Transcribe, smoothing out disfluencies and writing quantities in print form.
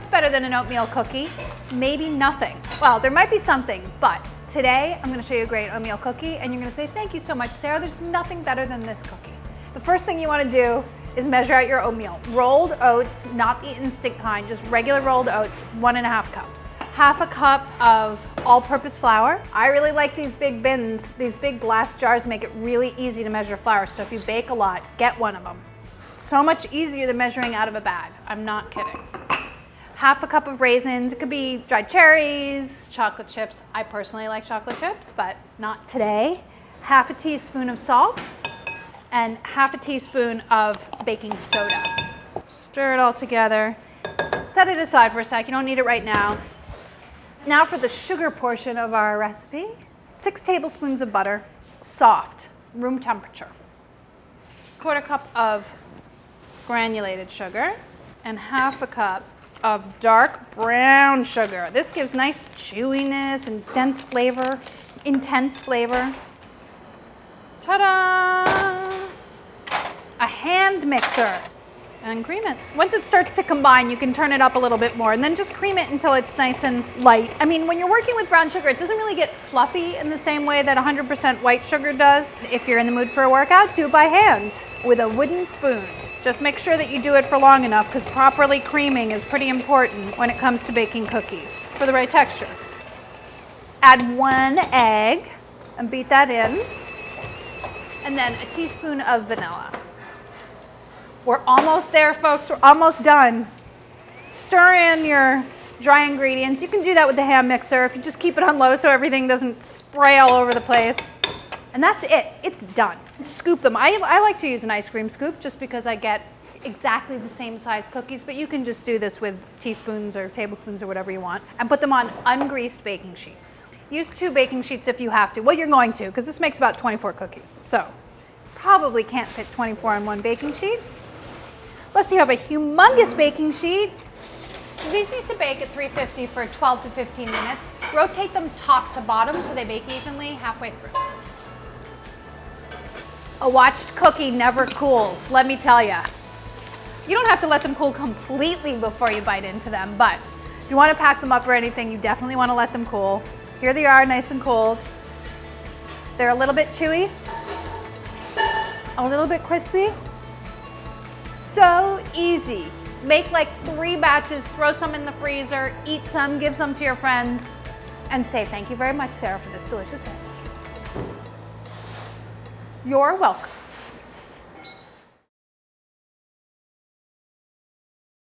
What's better than an oatmeal cookie? Maybe nothing. Well, there might be something, but today I'm gonna show you a great oatmeal cookie and you're gonna say, thank you so much, Sarah, there's nothing better than this cookie. The first thing you wanna do is measure out your oatmeal. Rolled oats, not the instant kind, just regular rolled oats, 1.5 cups. Half a cup of all-purpose flour. I really like these big bins. These big glass jars make it really easy to measure flour, so if you bake a lot, get one of them. So much easier than measuring out of a bag. I'm not kidding. Half a cup of raisins. It could be dried cherries, chocolate chips. I personally like chocolate chips, but not today. Half a teaspoon of salt and half a teaspoon of baking soda. Stir it all together. Set it aside for a sec. You don't need it right now. Now for the sugar portion of our recipe. 6 tablespoons of butter, soft, room temperature. 1/4 cup of granulated sugar and half a cup of dark brown sugar. This gives nice chewiness and intense flavor. Ta-da! A hand mixer. And cream it. Once it starts to combine, you can turn it up a little bit more and then just cream it until it's nice and light. I mean, when you're working with brown sugar, it doesn't really get fluffy in the same way that 100% white sugar does. If you're in the mood for a workout, do it by hand with a wooden spoon. Just make sure that you do it for long enough because properly creaming is pretty important when it comes to baking cookies for the right texture. Add 1 egg and beat that in. And then a teaspoon of vanilla. We're almost there, folks. We're almost done. Stir in your dry ingredients. You can do that with the hand mixer if you just keep it on low so everything doesn't spray all over the place. And that's it. It's done. Scoop them. I like to use an ice cream scoop just because I get exactly the same size cookies, but you can just do this with teaspoons or tablespoons or whatever you want and put them on ungreased baking sheets. Use 2 baking sheets if you have to. Well, you're going to because this makes about 24 cookies. So probably can't fit 24 on 1 baking sheet. Unless you have a humongous baking sheet. These need to bake at 350 for 12 to 15 minutes. Rotate them top to bottom so they bake evenly halfway through. A watched cookie never cools, let me tell you. You don't have to let them cool completely before you bite into them, but if you want to pack them up or anything, you definitely want to let them cool. Here they are, nice and cold. They're a little bit chewy, a little bit crispy. So easy. Make like 3 batches, throw some in the freezer, eat some, give some to your friends, and say thank you very much, Sarah, for this delicious recipe. You're welcome.